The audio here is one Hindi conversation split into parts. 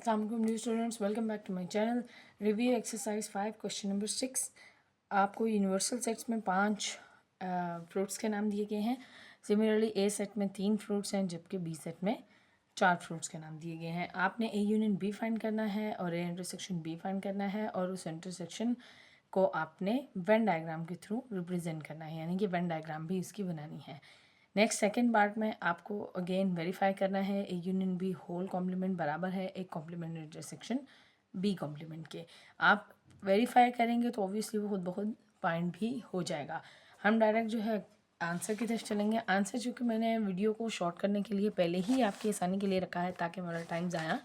अस्सलाम new students, welcome back to my channel. Review exercise 5 question number 6। आपको यूनिवर्सल सेट्स में 5 फ्रूट्स के नाम दिए गए हैं। सिमिलरली ए सेट में 3 फ्रूट्स हैं, जबकि बी सेट में 4 फ्रूट्स के नाम दिए गए हैं। आपने ए यूनियन बी फाइंड करना है और ए इंटरसेक्शन बी फाइंड करना है, और उस इंटरसेक्शन को आपने वेन डायग्राम के थ्रू रिप्रेजेंट करना है, यानी कि वेन डायग्राम भी इसकी बनानी है। नेक्स्ट सेकेंड पार्ट में आपको अगेन वेरीफाई करना है A union B whole complement बराबर है एक कॉम्प्लीमेंट इंटरसेक्शन बी कॉम्प्लीमेंट के। आप वेरीफाई करेंगे तो ऑब्वियसली वो खुद ब खुद फाइंड भी हो जाएगा। हम डायरेक्ट जो है आंसर की तरफ चलेंगे। आंसर चूँकि मैंने वीडियो को शॉर्ट करने के लिए पहले ही आपकी आसानी के लिए रखा है ताकि हमारा टाइम ज़ाया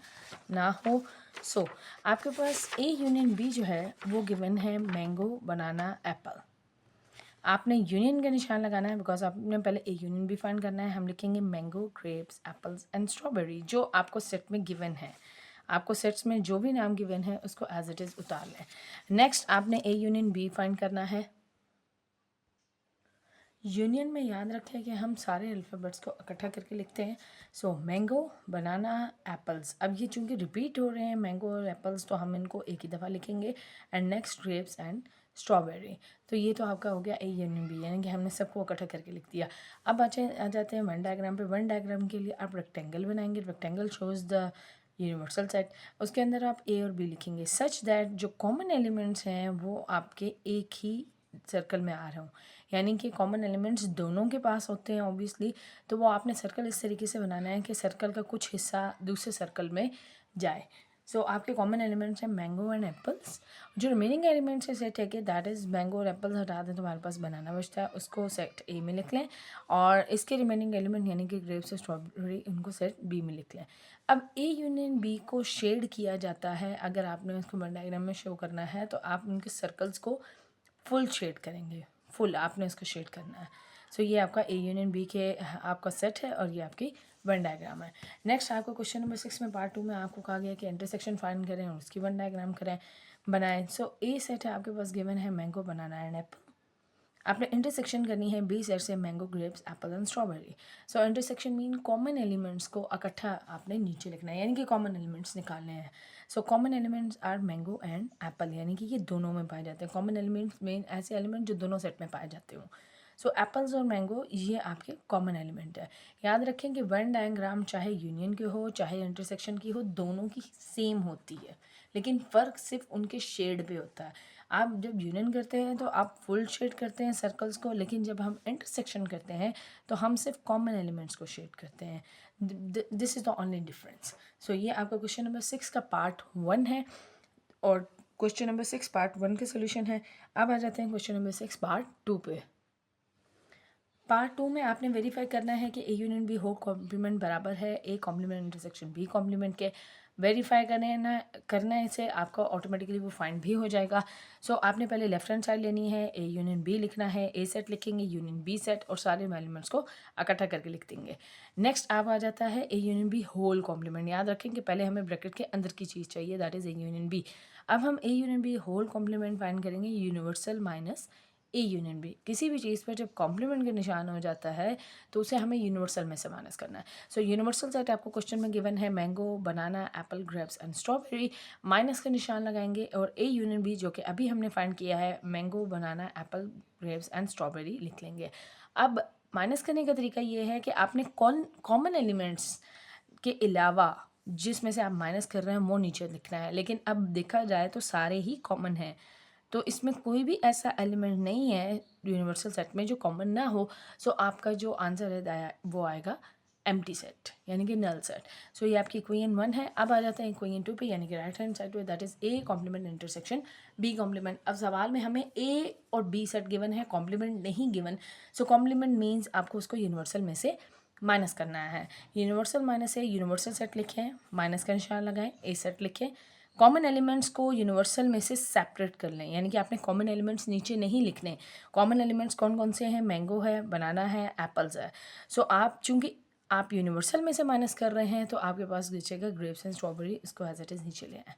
ना हो। सो आपके पास ए यूनियन बी जो है वो गिवन है मैंगो, बनाना, एप्पल। आपने यूनियन का निशान लगाना है बिकॉज आपने पहले ए यूनियन भी फाइंड करना है। हम लिखेंगे mango, grapes, apples and strawberry, जो आपको सेट में गिवन है। आपको सेट्स में जो भी नाम गिवन है उसको एज इट इज़ उतार लें। नेक्स्ट आपने ए यूनियन बी फाइंड करना है। यूनियन में याद रखें कि हम सारे अल्फ़ाबेट्स को इकट्ठा करके लिखते हैं। सो मैंगो, बनाना, एप्पल्स। अब ये चूँकि रिपीट हो रहे हैं मैंगो और एप्पल्स, तो हम इनको एक ही दफ़ा लिखेंगे। And next grapes and strawberry. तो ये तो आपका हो गया ए यूनियन बी, यानी कि हमने सबको इकट्ठा करके लिख दिया। अब आ जाते हैं वन डायग्राम पे। वन डायग्राम के लिए आप रेक्टेंगल बनाएंगे। Rectangle shows the universal set. उसके अंदर आप ए और बी लिखेंगे सच दैट जो कॉमन एलिमेंट्स हैं वो आपके एक ही सर्कल में आ रहे हों, यानी कि कॉमन एलिमेंट्स दोनों के पास होते हैं ऑब्वियसली। तो वो आपने सर्कल इस तरीके से बनाना है कि सर्कल का कुछ हिस्सा दूसरे सर्कल में जाए। सो आपके कॉमन एलिमेंट्स हैं मैंगो एंड एप्पल्स। जो रिमेनिंग एलिमेंट्स है सेट है कि दैट इज़ मैंगो और एप्पल्स हटा दें तो हमारे पास बनाना बचता है, उसको सेट ए में लिख लें। और इसके रिमेनिंग एलिमेंट यानी कि ग्रेप्स और स्ट्रॉबेरी उनको सेट बी में लिख लें। अब ए यूनियन बी को शेड किया जाता है। अगर आपने उसको वन डायग्राम में शो करना है तो आप उनके सर्कल्स को फुल शेड करेंगे। फुल आपने इसको शेड करना है। सो ये आपका ए यूनियन बी के आपका सेट है और ये आपकी वन डायग्राम है। नेक्स्ट आपको क्वेश्चन नंबर 6 में पार्ट 2 में आपको कहा गया कि इंटरसेक्शन फाइंड करें और उसकी वन डायग्राम करें बनाएं। सो ए सेट है आपके पास गिवन है मैंगो, बनाना एंड एप्पल। आपने इंटरसेक्शन करनी है बी सेट से mango, grapes, Apple and strawberry. So intersection mean common elements को इकट्ठा आपने नीचे लिखना है, यानी कि कॉमन एलिमेंट्स निकालने हैं। So common elements are mango and apple, यानी कि ये दोनों में पाए जाते हैं। कॉमन एलिमेंट्स मेन ऐसे एलिमेंट जो दोनों सेट में पाए जाते हों। सो एप्पल्स और मैंगो ये आपके कॉमन एलिमेंट है। याद रखें कि वन डायग्राम चाहे यूनियन की हो चाहे इंटरसेक्शन की हो, दोनों की सेम होती है, लेकिन फ़र्क सिर्फ उनके शेड पे होता है। आप जब यूनियन करते हैं तो आप फुल शेड करते हैं सर्कल्स को, लेकिन जब हम इंटरसेक्शन करते हैं तो हम सिर्फ कॉमन एलिमेंट्स को शेड करते हैं। This is the only difference. So ये आपका क्वेश्चन नंबर 6 का पार्ट 1 है और क्वेश्चन नंबर 6 पार्ट 1 के सोल्यूशन है। अब आ जाते हैं क्वेश्चन नंबर 6 पार्ट 2 पे। पार्ट 2 में आपने वेरीफाई करना है कि A union B whole complement बराबर है A complement intersection B complement के। वेरीफाई करने से आपका ऑटोमेटिकली वो फाइंड भी हो जाएगा। सो आपने पहले लेफ्ट हैंड साइड लेनी है, ए यूनियन बी लिखना है, ए सेट लिखेंगे, यूनियन बी सेट, और सारे एलिमेंट्स को इकट्ठा करके लिख देंगे। नेक्स्ट आप आ जाता है A union B whole complement. याद रखें कि पहले हमें ब्रैकेट के अंदर की चीज़ चाहिए, that is A union B. अब हम A union B whole complement find करेंगे universal minus A union B. किसी भी चीज़ पर जब कॉम्प्लीमेंट का निशान हो जाता है तो उसे हमें यूनिवर्सल में से माइनस करना है। सो यूनिवर्सल सेट आपको क्वेश्चन में गिवन है mango, banana, Apple, grapes and strawberry. Minus का निशान लगाएंगे और ए यूनियन बी जो कि अभी हमने फाइंड किया है mango, banana, Apple, grapes and strawberry लिख लेंगे। अब माइनस करने का तरीका ये है कि आपने कॉमन एलिमेंट्स के अलावा जिसमें से आप माइनस कर रहे हैं वो नीचे लिखना है, लेकिन अब देखा जाए तो सारे ही कॉमन हैं, तो इसमें कोई भी ऐसा एलिमेंट नहीं है यूनिवर्सल सेट में जो कॉमन ना हो। सो आपका जो आंसर है वो आएगा एम्प्टी सेट, यानी कि नल सेट। सो ये आपकी इक्वेशन 1 है। अब आ जाते हैं इक्वेशन 2 पे, यानी कि राइट हैंड साइड पे, that is A complement intersection B complement. अब सवाल में हमें ए और बी सेट गिवन है, कॉम्प्लीमेंट नहीं गिवन। सो कॉम्प्लीमेंट मीन्स आपको उसको यूनिवर्सल में से माइनस करना है। यूनिवर्सल माइनस है, यूनिवर्सल सेट लिखें, माइनस का निशान लगाएं, ए सेट लिखें। कॉमन एलिमेंट्स को यूनिवर्सल में से सेपरेट कर लें, यानी कि आपने कॉमन एलिमेंट्स नीचे नहीं लिखने। कॉमन एलिमेंट्स कौन कौन से हैं? मैंगो है, बनाना है, एप्पल्स है। सो आप चूंकि आप यूनिवर्सल में से माइनस कर रहे हैं तो आपके पास बचेगा ग्रेप्स एंड स्ट्रॉबेरी, इसको एज इट इज़ नीचे ले आए।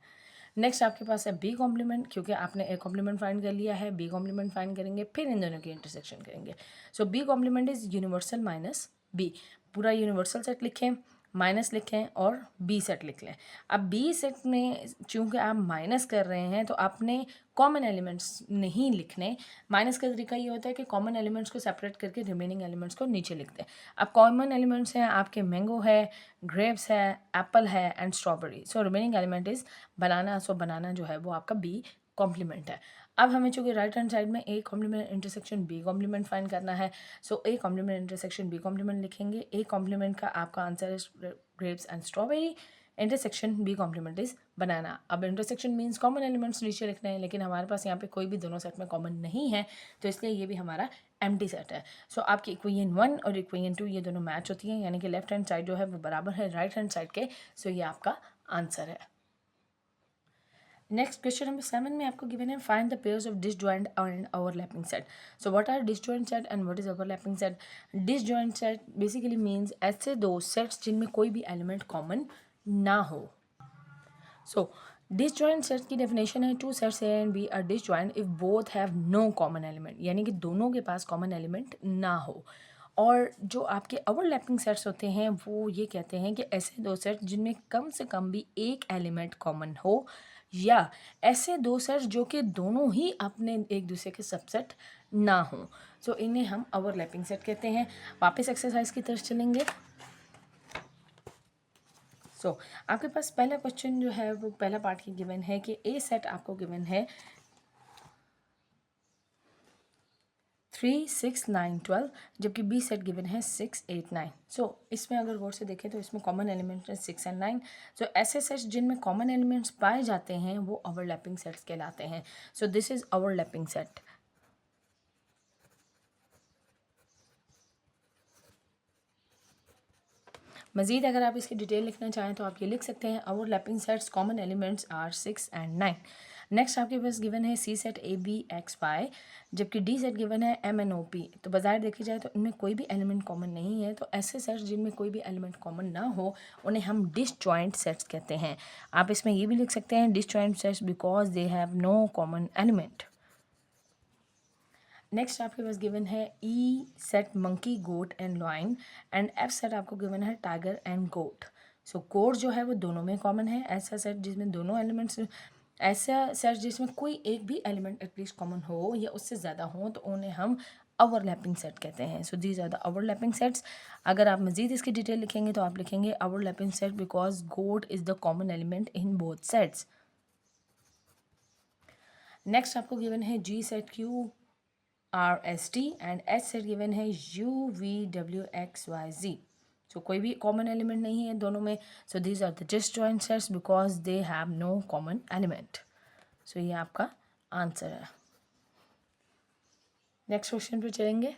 नेक्स्ट आपके पास है बी कॉम्प्लीमेंट, क्योंकि आपने ए कॉम्प्लीमेंट फाइंड कर लिया है, बी कॉम्प्लीमेंट फाइंड करेंगे, फिर इन दोनों की इंटरसेक्शन करेंगे। So B complement is universal minus B. पूरा यूनिवर्सल सेट लिखें, माइनस लिखें और बी सेट लिख लें। अब बी सेट में चूँकि आप माइनस कर रहे हैं तो आपने कॉमन एलिमेंट्स नहीं लिखने। माइनस का तरीका ये होता है कि कॉमन एलिमेंट्स को सेपरेट करके रिमेनिंग एलिमेंट्स को नीचे लिख दें। अब कॉमन एलिमेंट्स हैं आपके मैंगो है, ग्रेप्स है, एप्पल है and strawberry. So remaining element is banana. So banana जो है वो आपका बी कॉम्प्लीमेंट है। अब हमें चूँकि राइट हैंड साइड में A complement intersection B complement find करना है। So A complement intersection B complement लिखेंगे। ए कॉम्प्लीमेंट का आपका आंसर है grapes and strawberry, intersection B complement is banana. अब इंटरसेक्शन मीन्स कॉमन एलिमेंट्स नीचे लिखने हैं, लेकिन हमारे पास यहाँ पे कोई भी दोनों सेट में कॉमन नहीं है, तो इसलिए ये भी हमारा एम्प्टी सेट है। सो आपकी इक्वेशन 1 और इक्वेशन 2 ये दोनों मैच होती हैं, यानी कि लेफ्ट हैंड साइड जो है वो बराबर है राइट हैंड साइड के। सो ये आपका आंसर है। नेक्स्ट क्वेश्चन नंबर 7 में आपको गिवन है find the pairs of disjoint and overlapping set. So what are disjoint set and what is overlapping set. Disjoint set basically means ऐसे दो सेट्स जिनमें कोई भी एलिमेंट कॉमन ना हो। सो डिसजॉइंट सेट की डेफिनेशन है two sets A and B are disjoint if both have no common element, यानी कि दोनों के पास कॉमन एलिमेंट ना हो। और जो आपके ओवरलैपिंग सेट्स होते हैं वो ये कहते हैं कि ऐसे दो सेट जिनमें कम से कम भी एक एलिमेंट कॉमन हो, या ऐसे दो सेट्स जो कि दोनों ही अपने एक दूसरे के सबसेट ना हो। सो इन्हें हम ओवरलैपिंग सेट कहते हैं। वापस एक्सरसाइज की तरफ चलेंगे। सो आपके पास पहला क्वेश्चन जो है वो पहला पार्ट की गिवन है कि ए सेट आपको गिवन है 3, 6, 9, 12, जबकि बी सेट गिवन है 6, 8, 9। सो इसमें अगर गौर से देखें तो इसमें कॉमन एलिमेंट है 6 एंड 9। सो ऐसे सेट्स जिनमें कॉमन एलिमेंट्स पाए जाते हैं वो ओवरलैपिंग सेट्स कहलाते हैं। सो दिस इज ओवरलैपिंग सेट। मज़ीद अगर आप इसकी डिटेल लिखना चाहें तो आप ये लिख सकते हैं overlapping sets common elements are 6 and 9। Next आपके पास गिवन है C set A B X Y, जबकि डी सेट गिवन है एम एन ओ पी। तो बाजार देखी जाए तो इनमें कोई भी एलिमेंट कॉमन नहीं है, तो ऐसे सेट्स जिनमें कोई भी एलिमेंट कॉमन ना हो उन्हें हम डिसजॉइंट सेट्स कहते हैं। आप इसमें ये भी लिख सकते हैं disjoint sets because they have no common element. Next आपके पास गिवन है E set monkey goat and lion, and F set आपको गिवन है tiger and goat. So goat जो है वो दोनों में कॉमन है। ऐसा सेट जिसमें दोनों एलिमेंट्स, ऐसा सेट जिसमें कोई एक भी एलिमेंट एटलीस्ट कॉमन हो या उससे ज़्यादा हो तो उन्हें हम ओवरलैपिंग सेट कहते हैं। So these are the overlapping sets. अगर आप मज़ीद इसकी डिटेल लिखेंगे तो आप लिखेंगे overlapping set because goat is the common element in both sets. Next आपको गिवन है G set Q R S T and H set given है U V W X Y Z. So कोई भी कॉमन एलिमेंट नहीं है दोनों में। So these are the disjoint sets because they have no common element. So ये आपका आंसर है। नेक्स्ट क्वेश्चन पे चलेंगे।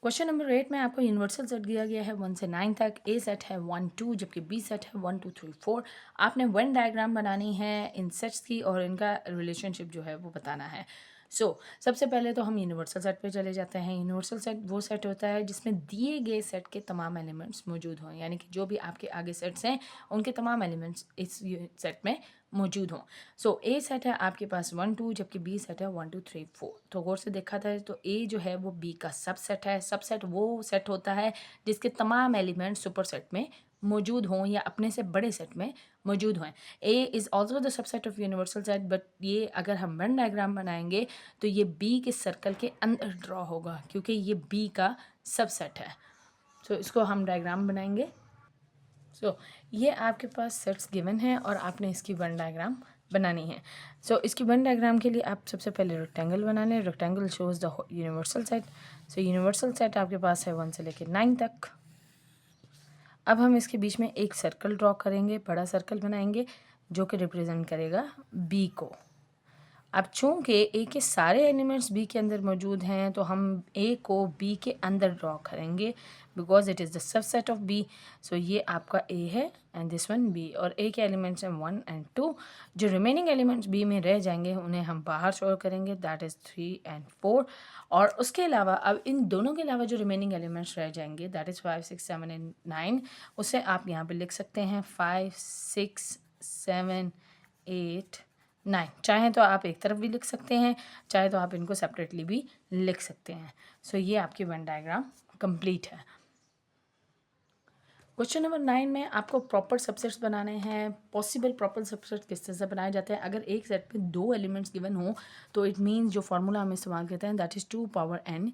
क्वेश्चन नंबर 8 में आपको यूनिवर्सल सेट दिया गया है 1 से 9 तक। ए सेट है 1, 2, जबकि बी सेट है 1, 2, 3, 4। आपने वेन डायग्राम बनानी है इन सेट्स की और इनका रिलेशनशिप जो है वो बताना है। सबसे पहले तो हम यूनिवर्सल सेट पे चले जाते हैं। यूनिवर्सल सेट वो सेट होता है जिसमें दिए गए सेट के तमाम एलिमेंट्स मौजूद हों, यानी कि जो भी आपके आगे सेट्स हैं उनके तमाम एलिमेंट्स इस सेट में मौजूद हों। ए सेट है आपके पास 1, 2, जबकि बी सेट है 1, 2, 3, 4। तो गौर से देखा था तो ए जो है वो बी का सबसेट है। सबसेट वो सेट होता है जिसके तमाम एलिमेंट्स सुपर सेट में मौजूद हों या अपने से बड़े सेट में मौजूद हों। A is also the subset of universal set, but ये अगर हम वेन डायग्राम बनाएंगे तो ये बी के सर्कल के अंदर ड्रॉ होगा क्योंकि ये बी का सबसेट है। इसको हम डायग्राम बनाएंगे। ये आपके पास सेट्स गिवन है और आपने इसकी वन डायग्राम बनानी है। इसकी वन डायग्राम के लिए आप सबसे पहले रेक्टेंगल बना लें। Rectangle shows the universal set. Universal set आपके पास है 1 से लेकर 9 तक। अब हम इसके बीच में एक सर्कल ड्रॉ करेंगे, बड़ा सर्कल बनाएंगे जो कि रिप्रेजेंट करेगा बी को। अब चूंकि ए के सारे एलिमेंट्स बी के अंदर मौजूद हैं तो हम ए को बी के अंदर ड्रॉ करेंगे because it is the subset of B. ये आपका ए है एंड दिस वन बी, और ए के एलिमेंट्स हैं 1 एंड 2। जो रिमेनिंग एलिमेंट्स बी में रह जाएंगे उन्हें हम बाहर शो करेंगे, दैट इज़ 3 एंड 4। और उसके अलावा अब इन दोनों के अलावा जो रिमेनिंग एलिमेंट्स रह जाएंगे दैट इज़ 5, 6, 7 एंड 9, उसे आप यहाँ पे लिख सकते हैं 5, 6, 7, 8, 9। चाहे तो आप एक तरफ भी लिख सकते हैं, चाहे तो आप इनको सेपरेटली भी लिख सकते हैं। ये आपकी वन डायग्राम कंप्लीट है। क्वेश्चन नंबर 9 में आपको प्रॉपर सबसेट्स बनाने हैं। पॉसिबल प्रॉपर सबसेट किस तरह से बनाए जाते हैं? अगर एक सेट में 2 एलिमेंट्स गिवन हो तो इट मीन्स जो फार्मूला हम इस्तेमाल करते हैं दैट इज़ 2 पावर n,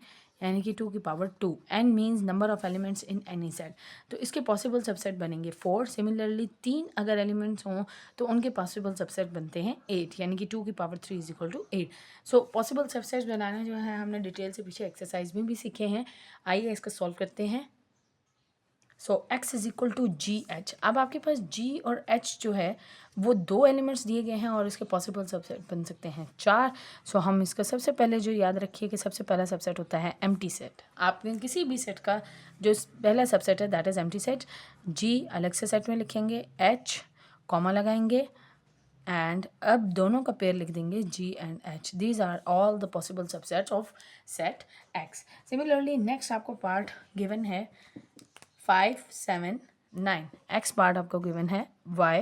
यानी कि 2 की power 2। n means number of elements in any set. तो इसके पॉसिबल सबसेट बनेंगे 4। सिमिलरली 3 अगर एलिमेंट्स हों तो उनके पॉसिबल सबसेट बनते हैं 8, यानी कि 2 की power 3 is equal to 8। So possible subsets बनाना जो है हमने डिटेल से पीछे एक्सरसाइज में भी सीखे हैं। आइए इसका सॉल्व करते हैं। So x is equal to G H. अब आपके पास g और h जो है वो 2 एलिमेंट्स दिए गए हैं और इसके पॉसिबल सबसेट बन सकते हैं 4। सो हम इसका सबसे पहले जो याद रखिए कि सबसे पहला सबसेट होता है एम्प्टी सेट। आपने किसी भी सेट का जो पहला सबसेट है that is empty set. g अलग से सेट में लिखेंगे, h कॉमा लगाएंगे एंड अब दोनों का पेयर लिख देंगे g and h। These are all the possible subsets of set x। Similarly next आपको पार्ट गिवन है 5, 7, 9। x पार्ट आपको गिवन है, y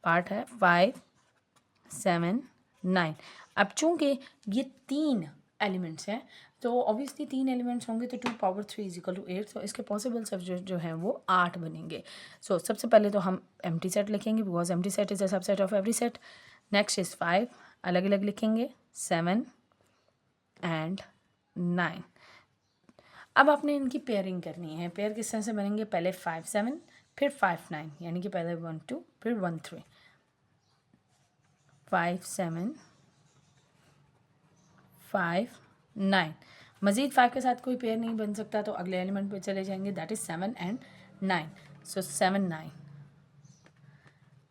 पार्ट है 5, 7, 9। अब चूंकि ये 3 एलिमेंट्स हैं तो ऑब्वियसली 3 एलिमेंट्स होंगे तो 2 पावर 3 इज इक्वल टू 8। तो इसके पॉसिबल सबसेट जो हैं वो 8 बनेंगे। सो सबसे पहले तो हम एम्प्टी सेट लिखेंगे because empty set is a subset of every set. Next is 5 अलग अलग लिखेंगे, 7 एंड 9। अब आपने इनकी पेयरिंग करनी है। पेयर किस तरह से बनेंगे? पहले 5, 7 फिर 5, 9, यानी कि पहले 1, 2 फिर 1, 3। 5, 7, 5, 9। मज़ीद 5 के साथ कोई पेयर नहीं बन सकता तो अगले एलिमेंट पे चले जाएंगे दैट इज़ 7 एंड 9। सो 7, 9।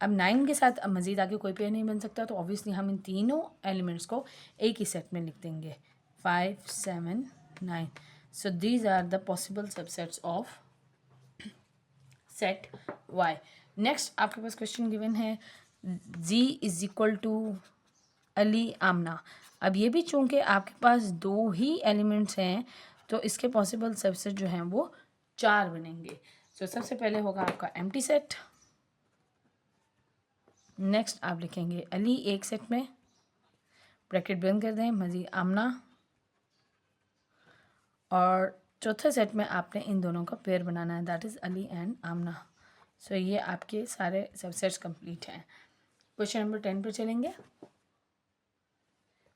अब 9 के साथ अब मज़ीद आगे कोई पेयर नहीं बन सकता तो ऑब्वियसली हम इन तीनों एलिमेंट्स को एक ही सेट में लिख देंगे 5, 7, 9। So these are the possible subsets of set y. Next आपके पास क्वेश्चन गिवन है z is equal to Ali Amna. अब ये भी चूंकि आपके पास 2 ही एलिमेंट्स हैं तो इसके पॉसिबल सबसेट जो हैं वो 4 बनेंगे। सो सबसे पहले होगा आपका एम्प्टी सेट। नेक्स्ट आप लिखेंगे अली एक सेट में, ब्रैकेट बंद कर दें, मज़ीद आमना, और चौथे सेट में आपने इन दोनों का पेयर बनाना है दैट इज़ अली एंड आमना। सो ये आपके सारे सबसेट्स कंप्लीट हैं। क्वेश्चन नंबर 10 पर चलेंगे।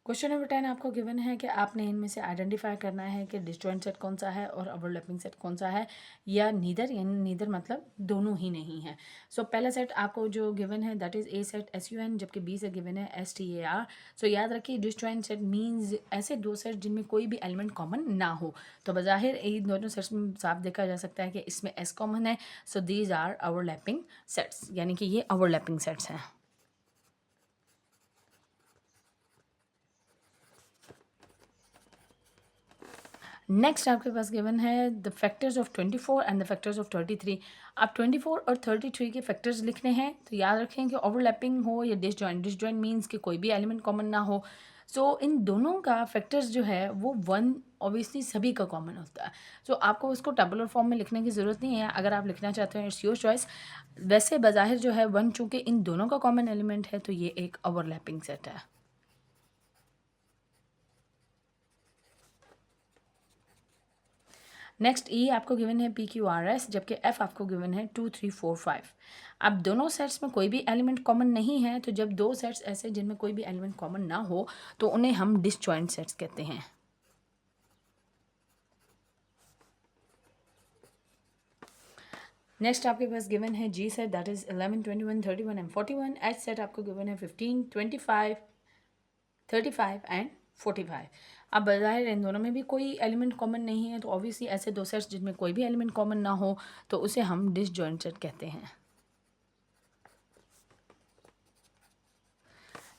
क्वेश्चन नंबर 10 आपको गिवन है कि आपने इनमें से आइडेंटिफाई करना है कि डिसजॉइंट सेट कौन सा है और ओवरलैपिंग सेट कौन सा है, या नीदर, यानी नीदर मतलब दोनों ही नहीं है। सो पहला सेट आपको जो गिवन है that is A set SUN, जबकि बी से गिवन है STAR। सो याद रखिए डिसजॉइंट सेट मीन्स ऐसे 2 सेट जिनमें कोई भी एलिमेंट कॉमन ना हो। तो बज़ाहिर इन दोनों सेट्स में साफ देखा जा सकता है कि इसमें S कॉमन है। So these are overlapping sets, यानी कि ये ओवरलैपिंग सेट्स हैं। नेक्स्ट आपके पास गिवन है the factors of 24 and the factors of 33। आप 24 और 33 के फैक्टर्स लिखने हैं तो याद रखें कि ओवरलैपिंग हो या डिसजॉइंट। डिसजॉइंट मीन्स कि कोई भी एलिमेंट कॉमन ना हो। सो इन दोनों का फैक्टर्स जो है वो 1 ऑब्वियसली सभी का कॉमन होता है। सो आपको उसको टेबुलर फॉर्म में लिखने की ज़रूरत नहीं है। अगर आप लिखना चाहते हैं इट्स योर चॉइस। वैसे बज़ाहिर जो है 1 चूँकि इन दोनों का कॉमन एलिमेंट है तो ये एक ओवरलैपिंग सेट है। नेक्स्ट ई आपको गिवन है PQRS, जबकि F आपको गिवन है 2, 3, 4, 5। अब दोनों सेट्स में कोई भी एलिमेंट कॉमन नहीं है तो जब 2 सेट्स ऐसे जिनमें कोई भी एलिमेंट कॉमन ना हो तो उन्हें हम डिसजॉइंट सेट्स कहते हैं। नेक्स्ट आपके पास गिवन है G set that is 11, 21, 31 and 41। H set आपको गिवन है 15, 25, 35 एंड 45। अब बज़ाहिर इन दोनों में भी कोई एलिमेंट कॉमन नहीं है तो ऑब्वियसली ऐसे 2 सेट्स जिनमें कोई भी एलिमेंट कॉमन ना हो तो उसे हम डिसजॉइंट सेट कहते हैं।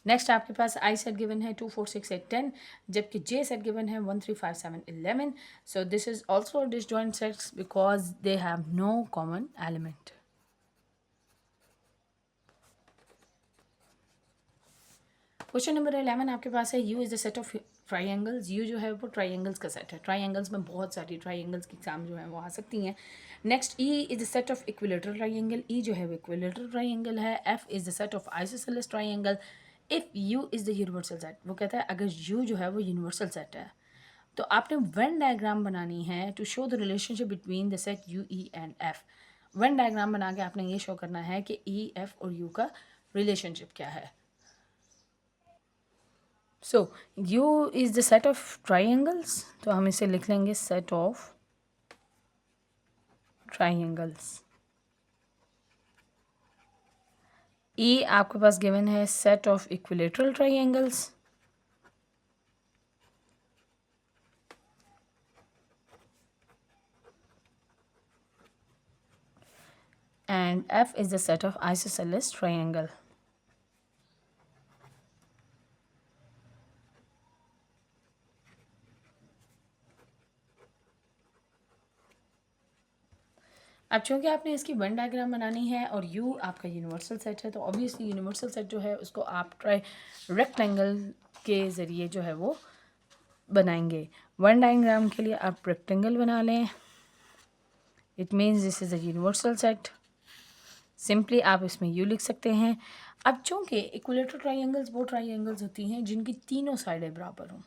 नेक्स्ट आपके पास I सेट गिवन है 2, 4, 6, 8, 10, जबकि J सेट गिवन है 1, 3, 5, 7, 11। So this is also disjoint sets because they have no common element. Question number 11 आपके पास है U is the set of triangles. U जो है वो ट्राइंगल्स का सेट है। ट्राइंगल्स में बहुत सारी ट्राइंगल्स की एग्जाम जो है वो आ सकती हैं। Next E is the set of equilateral triangle. E जो है वो इक्विलेटरल ट्राइंगल है। F is the set of isosceles triangle. If U is the universal set, वो कहता है अगर U जो है वो यूनिवर्सल सेट है तो आपने वेन डायग्राम बनानी है to show the relationship between the set U, E and F। Venn diagram बना के आपने ये शो करना है कि ई, एफ और यू का रिलेशनशिप क्या है. So U is the set of triangles, तो हम इसे लिख लेंगे सेट ऑफ ट्राइंगल्स. ई आपके पास गिवन है set of equilateral triangles. And F is the set of isosceles triangle. अब चूँकि आपने इसकी वन डायग्राम बनानी है और U आपका यूनिवर्सल सेट है, तो ऑब्वियसली यूनिवर्सल सेट जो है उसको आप रेक्टेंगल के ज़रिए जो है वो बनाएंगे. वन डायग्राम के लिए आप रेक्टेंगल बना लें. It means this is a universal set. Simply आप इसमें U लिख सकते हैं. अब चूँकि इक्विलेटरल ट्राइंगल्स वो ट्राइंगल्स होती हैं जिनकी तीनों साइडें बराबर हों,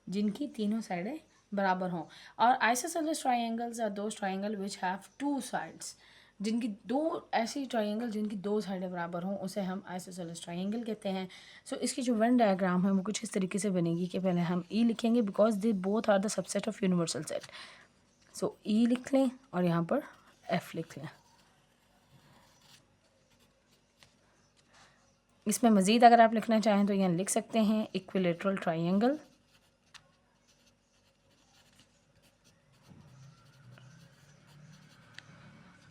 जिनकी तीनों साइडें बराबर हों. और isosceles triangles are those triangle which have two sides. जिनकी दो ऐसी ट्राइंगल जिनकी दो साइडें बराबर हों उसे हम आइसोसेलेस ट्राइंगल कहते हैं. सो इसकी जो वन डायग्राम है वो कुछ इस तरीके से बनेगी कि पहले हम ई लिखेंगे because they both are the subset of universal set. So E लिख लें और यहाँ पर एफ लिख लें. इसमें मज़ीद अगर आप लिखना चाहें तो यहाँ लिख सकते हैं equilateral triangle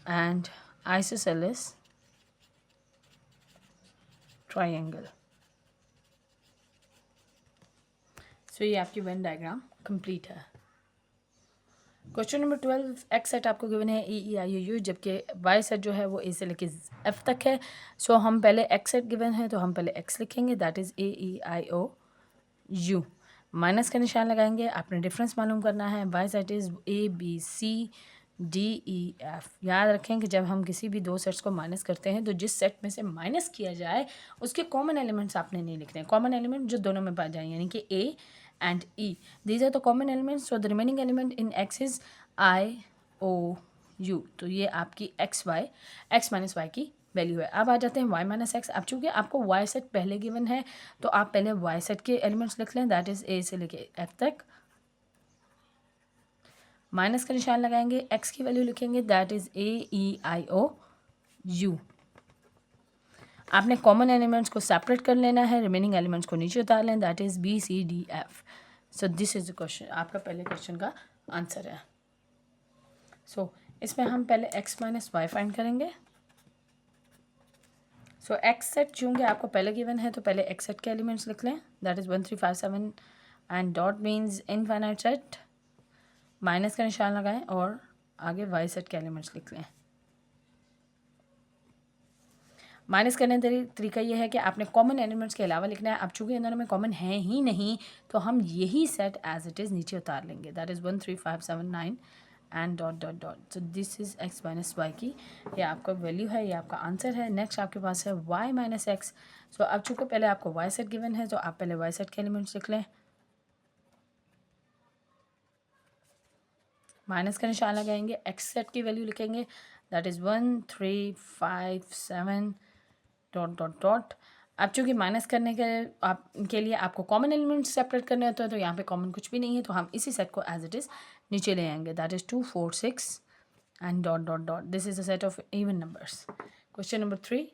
and isosceles triangle. सो ये आपकी वेन डायग्राम कंप्लीट है. क्वेश्चन नंबर 12, एक्स सेट आपको गिवन है ई, ई, आई, यू, जबकि वाई सेट जो है वो ए से लेके एफ तक है. सो हम पहले एक्स सेट गिवन है तो हम पहले एक्स लिखेंगे, that is A, E, I, O, U. Minus का निशान लगाएंगे. आपने डिफरेंस मालूम करना है. Y set is A, B, C, D, E, F. याद रखें कि जब हम किसी भी दो सेट्स को माइनस करते हैं तो जिस सेट में से माइनस किया जाए उसके कॉमन एलिमेंट्स आपने नहीं लिखने. कॉमन एलिमेंट जो दोनों में पाए जाए यानी कि A and E, these are the common elements. So the remaining element in X is I, O, U. तो ये आपकी X Y, X minus Y की वैल्यू है. अब आ जाते हैं y माइनस एक्स. अब चूँकि आपको y सेट पहले गिवन है तो आप पहले y सेट के एलिमेंट्स लिख लें, दैट इज़ a से लेके f तक. माइनस का निशान लगाएंगे, x की वैल्यू लिखेंगे, that is a, e, i, o, u. आपने कॉमन एलिमेंट्स को सेपरेट कर लेना है, रिमेनिंग एलिमेंट्स को नीचे उतार लें, that is b, c, d, f. So this is the question, आपका पहले क्वेश्चन का आंसर है. सो इसमें हम पहले x माइनस वाई फाइंड करेंगे. सो एक्स सेट चूँकि आपको पहले गिवन है तो पहले एक्स सेट के एलिमेंट्स लिख लें, that is 1 3 5 7 and dot means infinite set. Minus का निशान लगाएं और आगे वाई सेट के एलिमेंट्स लिख लें. माइनस करने का तरीका ये है कि आपने कॉमन एलिमेंट्स के अलावा लिखना है. अब चूँकि इन दोनों में कॉमन है ही नहीं तो हम यही सेट एज इट इज़ नीचे उतार लेंगे, that is 1 3 5 7 9 and dot dot dot. So this is X minus Y की, ये आपका वैल्यू है, ये आपका आंसर है. नेक्स्ट आपके पास है वाई माइनस एक्स. सो अब चूँकि पहले आपको वाई सेट गिवन है तो आप पहले वाई सेट के एलिमेंट्स लिख लें. माइनस का निशान लगाएंगे, एक्स सेट की वैल्यू लिखेंगे, that is 1 3 5 7 dot dot dot. अब चूँकि माइनस करने के लिए आपको कॉमन एलिमेंट्स सेपरेट करने होते हैं तो यहाँ पे कॉमन कुछ भी नहीं है तो हम इसी सेट को एज इट इज़ नीचे ले आएंगे, that is 2 4 6 and dot dot dot. This is a set of even numbers. Question number 3.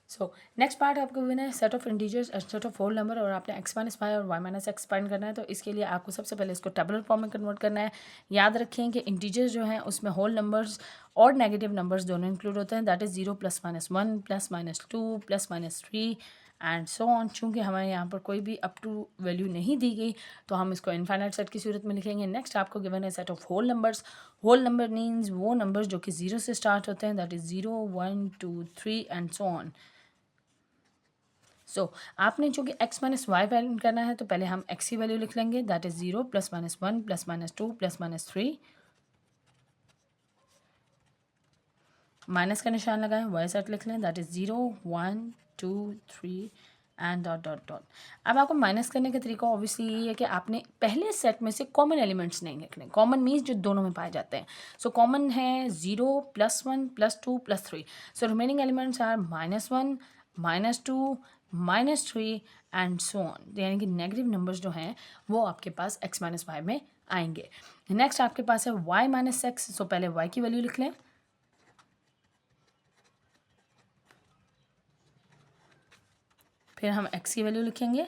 So next part आपको गिवन है set of integers and set of whole number और आपने एक्स माइनस वाई और वाई माइनस एक्स फाइंड करना है. तो इसके लिए आपको सबसे पहले इसको टेबुलर फॉर्म में कन्वर्ट करना है. याद रखें कि इंटीजर्स जो हैं उसमें होल नंबर्स और नेगेटिव नंबर्स दोनों इंक्लूड होते हैं, that is 0 plus minus 1 plus minus 2 plus minus 3 and so on. चूँकि हमें यहाँ पर कोई भी अप टू वैल्यू नहीं दी गई तो हम इसको इनफाइनाइट सेट की सूरत में लिखेंगे. नेक्स्ट आपको गिवन है set of whole numbers. Whole number means वो नंबर्स जो कि 0 से स्टार्ट होते हैं, that is 0 1 2 3 and so on. So आपने चूँकि x माइनस वाई फाइंड करना है तो पहले हम x की वैल्यू लिख लेंगे, that is 0 plus minus 1 plus minus 2 plus minus 3. Minus का निशान लगाएं, y सेट लिख लें, that is 0 1 2 3 and dot dot dot. अब आपको माइनस करने का तरीका ऑब्वियसली ये है कि आपने पहले सेट में से कॉमन एलिमेंट्स नहीं लिखने। कॉमन मीन्स जो दोनों में पाए जाते हैं। सो कॉमन है 0 +1 +2 +3। So remaining elements are -1 -2 -3 and so on. यानी कि नेगेटिव नंबर्स जो हैं वो आपके पास x माइनस वाई में आएंगे। नेक्स्ट आपके पास है y माइनस एक्स। सो पहले y की वैल्यू लिख लें, फिर हम x की वैल्यू लिखेंगे,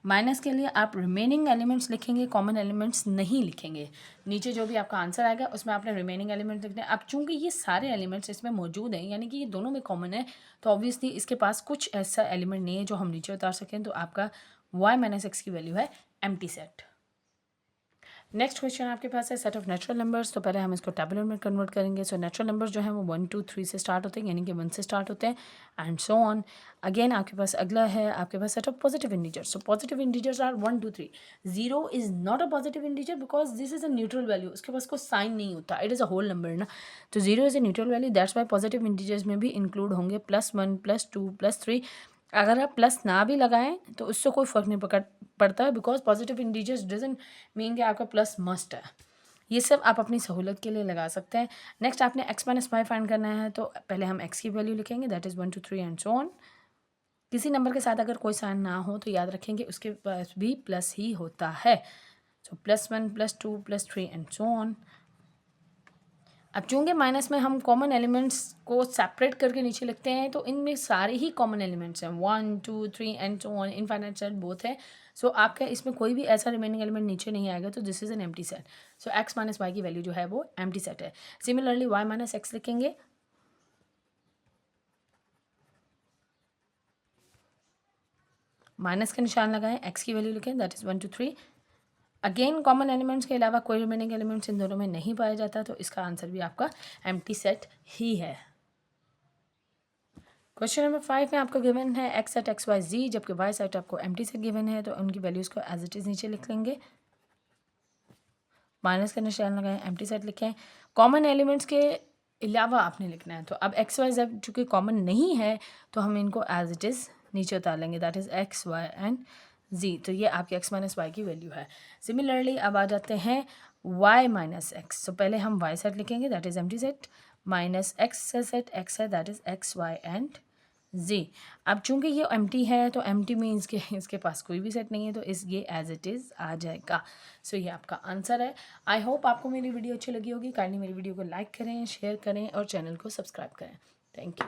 माइनस के लिए आप रिमेनिंग एलिमेंट्स लिखेंगे, कॉमन एलिमेंट्स नहीं लिखेंगे। नीचे जो भी आपका आंसर आएगा उसमें आपने रिमेनिंग एलिमेंट्स लिखने हैं। अब चूंकि ये सारे एलिमेंट्स इसमें मौजूद हैं, यानी कि ये दोनों में कॉमन है, तो ऑब्वियसली इसके पास कुछ ऐसा एलिमेंट नहीं है जो हम नीचे उतार सकें। तो आपका y माइनस एक्स की वैल्यू है एम्प्टी सेट। नेक्स्ट क्वेश्चन आपके पास है सेट ऑफ नेचुरल नंबर्स। तो पहले हम इसको टेबुलर में कन्वर्ट करेंगे। सो नेचुरल नंबर्स जो है वो 1 2 3 से स्टार्ट होते हैं, यानी कि 1 से स्टार्ट होते हैं एंड सो ऑन। अगेन आपके पास अगला है आपके पास set of positive integers. So positive integers are 1 2 3। 0 is not a positive integer because this is a neutral value, उसके पास कोई साइन नहीं होता, it is a whole number ना। तो 0 is a neutral value, that's why positive integers में भी इंक्लूड होंगे +1 +2 +3। अगर आप प्लस ना भी लगाएं तो उससे कोई फ़र्क नहीं पड़ता है, because positive integers doesn't mean कि आपका प्लस मस्ट है। ये सब आप अपनी सहूलत के लिए लगा सकते हैं। नेक्स्ट आपने x माइनस वाई फाइंड करना है। तो पहले हम x की वैल्यू लिखेंगे, that is 1 2 3 and so on. किसी नंबर के साथ अगर कोई साइन ना हो तो याद रखेंगे उसके पास भी प्लस ही होता है। सो +1 +2 +3 एंड सो ऑन। अब चूंकि माइनस में हम कॉमन एलिमेंट्स को सेपरेट करके नीचे लिखते हैं, तो इनमें सारे ही कॉमन एलिमेंट्स हैं, 1 2 3 and so on, infinite set both है। सो आपका इसमें कोई भी ऐसा रिमेनिंग एलिमेंट नीचे नहीं आएगा, तो this is an empty set. So x minus Y की वैल्यू जो है वो एम्प्टी सेट है। सिमिलरली y माइनस एक्स लिखेंगे, माइनस का निशान लगाएं, x की वैल्यू लिखें, that is 1 2 3। Again common elements के अलावा कोई रिमेनिंग एलिमेंट्स इन दोनों में नहीं पाया जाता, तो इसका आंसर भी आपका एम्प्टी सेट ही है। क्वेश्चन नंबर 5 में आपको गिवन है x सेट एक्स वाई जी, जबकि y सेट आपको एम्प्टी सेट गिवन है, तो उनकी वैल्यूज़ को एज इट इज़ नीचे लिख लेंगे, माइनस का निशान लगाएं, एम्प्टी सेट लिखें। कॉमन एलिमेंट्स के अलावा आपने लिखना है। तो अब एक्स वाई जेड चूँकि कॉमन नहीं है, तो हम इनको एज इट इज़ नीचे उतार लेंगे, that is X Y and Z. तो ये आपकी x माइनस वाई की वैल्यू है। सिमिलरली अब आ जाते हैं y माइनस एक्स। तो पहले हम y सेट लिखेंगे, that is empty set, minus X set x है, that is X Y and Z. अब चूंकि ये एम्प्टी है, तो एम्प्टी मीन्स के इसके पास कोई भी सेट नहीं है, तो इस ये एज इट इज़ आ जाएगा। सो ये आपका आंसर है। आई होप आपको मेरी वीडियो अच्छी लगी होगी। काइंडली मेरी वीडियो को लाइक करें, शेयर करें और चैनल को सब्सक्राइब करें। Thank you.